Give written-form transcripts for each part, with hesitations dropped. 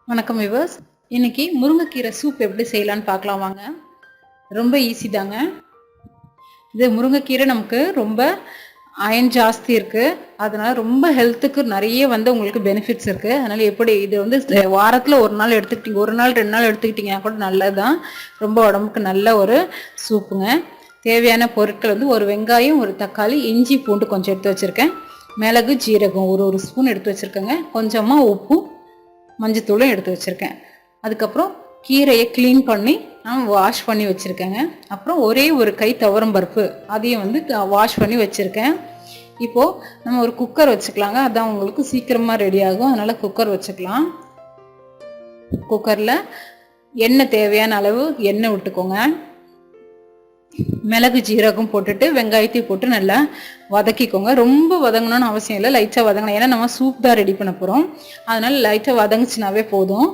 வணக்கம் விவர்ஸ். இன்னைக்கு முருங்கைக்கீரை சூப் எப்படி செய்யலான்னு பார்க்கலாம் வாங்க. ரொம்ப ஈஸி தாங்க. இது முருங்கைக்கீரை நமக்கு ரொம்ப அயன் ஜாஸ்தி இருக்குது, அதனால் ரொம்ப ஹெல்த்துக்கு நிறைய உங்களுக்கு பெனிஃபிட்ஸ் இருக்குது. அதனால் எப்படி இது வாரத்தில் ஒரு நாள் எடுத்துக்கிட்டிங்க, ஒரு நாள் 2 நாள் எடுத்துக்கிட்டிங்கன்னா கூட நல்லது தான். ரொம்ப உடம்புக்கு நல்ல ஒரு சூப்புங்க. தேவையான பொருட்கள் ஒரு வெங்காயம், ஒரு தக்காளி, இஞ்சி பூண்டு கொஞ்சம் எடுத்து வச்சுருக்கேன், மிளகு ஜீரகம் ஒரு ஸ்பூன் எடுத்து வச்சுருக்கேங்க, கொஞ்சமாக உப்பு மஞ்சத்தூளும் எடுத்து வச்சுருக்கேன். அதுக்கப்புறம் கீரையை க்ளீன் பண்ணி நான் வாஷ் பண்ணி வச்சுருக்கேங்க. அப்புறம் ஒரே ஒரு கை துவரம் பருப்பு அதையும் வாஷ் பண்ணி வச்சுருக்கேன். இப்போது நம்ம ஒரு குக்கர் வச்சுக்கலாங்க, அதான் உங்களுக்கு சீக்கிரமாக ரெடி ஆகும். அதனால் குக்கர் வச்சுக்கலாம். குக்கரில் எண்ணெய் தேவையான அளவு எண்ணெய் விட்டுக்கோங்க. மிளகு ஜீரகம் போட்டுட்டு வெங்காயத்தையும் போட்டு நல்லா வதக்கிக்கோங்க. ரொம்ப வதங்கணும்னு அவசியம் இல்லை, லைட்டாக வதங்கணும். ஏன்னா நம்ம சூப் தான் ரெடி பண்ண போகிறோம், அதனால் லைட்டாக வதங்குச்சுனாவே போதும்.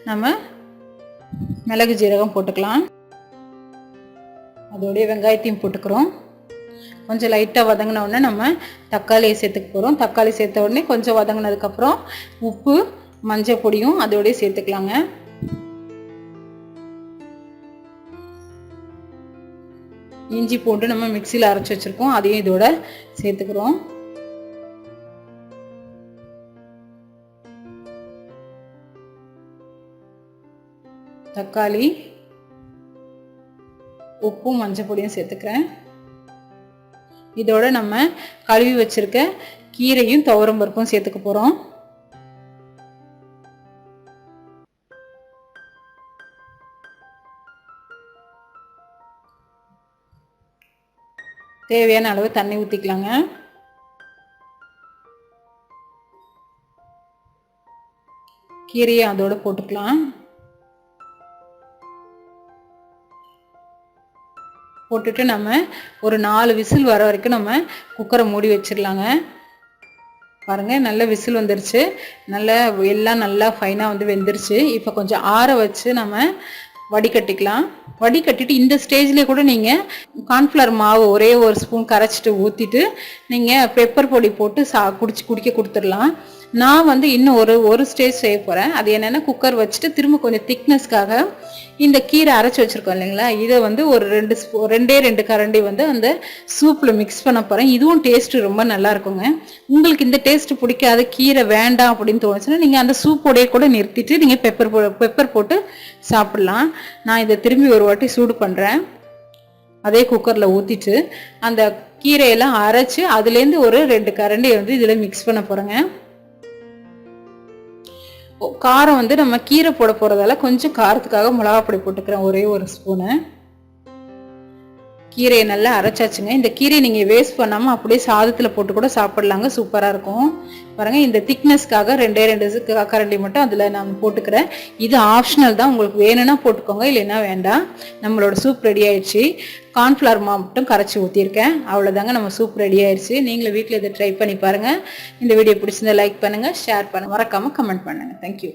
நம்ம மிளகு ஜீரகம் போட்டுக்கலாம், அதோடைய வெங்காயத்தையும் போட்டுக்கிறோம். கொஞ்சம் லைட்டாக வதங்கின உடனே நம்ம தக்காளியை சேர்த்துக்க போகிறோம். தக்காளி சேர்த்த உடனே கொஞ்சம் வதங்கினதுக்கப்புறம் உப்பு மஞ்சள் பொடியும் அதோடய சேர்த்துக்கலாங்க. இஞ்சி போட்டு நம்ம மிக்சியில் அரைச்சி வச்சுருக்கோம், அதையும் இதோட சேர்த்துக்கிறோம். தக்காளி, உப்பும் மஞ்சள் பொடியும் சேர்த்துக்கிறேன். இதோட நம்ம கழுவி வச்சிருக்க கீரையும் துவரம் பருப்பும் சேர்த்துக்க போகிறோம். தேவையான அளவு தண்ணி ஊற்றிக்கலாங்க. கீரையை அதோடு போட்டுக்கலாம். போட்டுட்டு நம்ம ஒரு 4 விசில் வர வரைக்கும் நம்ம குக்கரை மூடி வச்சிடலாங்க. பாருங்கள், நல்ல விசில் வந்துருச்சு, எல்லாம் நல்லா ஃபைனாக வெந்துருச்சு. இப்போ கொஞ்சம் ஆற வச்சு நம்ம வடிகட்டிக்கலாம். வடிகட்டிட்டு இந்த ஸ்டேஜ்லேயே கூட நீங்கள் கார்ன்ஃப்ளவர் மாவு ஒரே ஒரு ஸ்பூன் கரைச்சிட்டு ஊற்றிட்டு நீங்கள் பெப்பர் பொடி போட்டு குடிக்க கொடுத்துடலாம். நான் இன்னும் ஒரு ஸ்டேஜ் செய்ய போகிறேன். அது என்னென்னா, குக்கர் வச்சுட்டு திரும்ப கொஞ்சம் திக்னஸ்க்காக இந்த கீரை அரைச்சி வச்சுருக்கோம் இல்லைங்களா, இதை ஒரு 2 கரண்டி அந்த சூப்பில் மிக்ஸ் பண்ண போகிறேன். இதுவும் டேஸ்ட்டு ரொம்ப நல்லா இருக்குங்க. உங்களுக்கு இந்த டேஸ்ட்டு பிடிக்காது, கீரை வேண்டாம் அப்படின்னு தோணுச்சுன்னா நீங்கள் அந்த சூப்போடையே கூட நிறுத்திட்டு நீங்கள் பெப்பர் போட்டு சாப்பிட்லாம். நான் இதை திரும்பி ஒரு வாட்டி சூடு பண்ணுறேன். அதே குக்கரில் ஊற்றிட்டு அந்த கீரையெல்லாம் அரைச்சி அதுலேருந்து ஒரு 2 கரண்டி இதில் மிக்ஸ் பண்ண போகிறேங்க. காரம் நம்ம கீரை போட போகிறதால கொஞ்சம் காரத்துக்காக மிளகாப்பொடி போட்டுக்கிறேன், ஒரே ஒரு ஸ்பூனு. கீரையை நல்லா அரைச்சாச்சுங்க. இந்த கீரையை நீங்கள் வேஸ்ட் பண்ணாமல் அப்படியே சாதத்தில் போட்டு கூட சாப்பிட்லாங்க, சூப்பராக இருக்கும். பாருங்கள், இந்த திக்னஸ்க்காக 2 கரண்டி மட்டும் அதில் நான் போட்டுக்கிறேன். இது ஆப்ஷனல் தான், உங்களுக்கு வேணும்னா போட்டுக்கோங்க, இல்லைன்னா வேண்டாம். நம்மளோட சூப் ரெடி ஆயிடுச்சு. கார்ன்ஃப்ளவர் மாவு மட்டும் கரைச்சி ஊற்றிருக்கேன், அவ்வளோதாங்க, நம்ம சூப் ரெடி ஆயிடுச்சு. நீங்களும் வீட்டில் இதை ட்ரை பண்ணி பாருங்கள். இந்த வீடியோ பிடிச்சிருந்தா லைக் பண்ணுங்கள், ஷேர் பண்ணுங்கள், மறக்காமல் கமெண்ட் பண்ணுங்கள். தேங்க்யூ.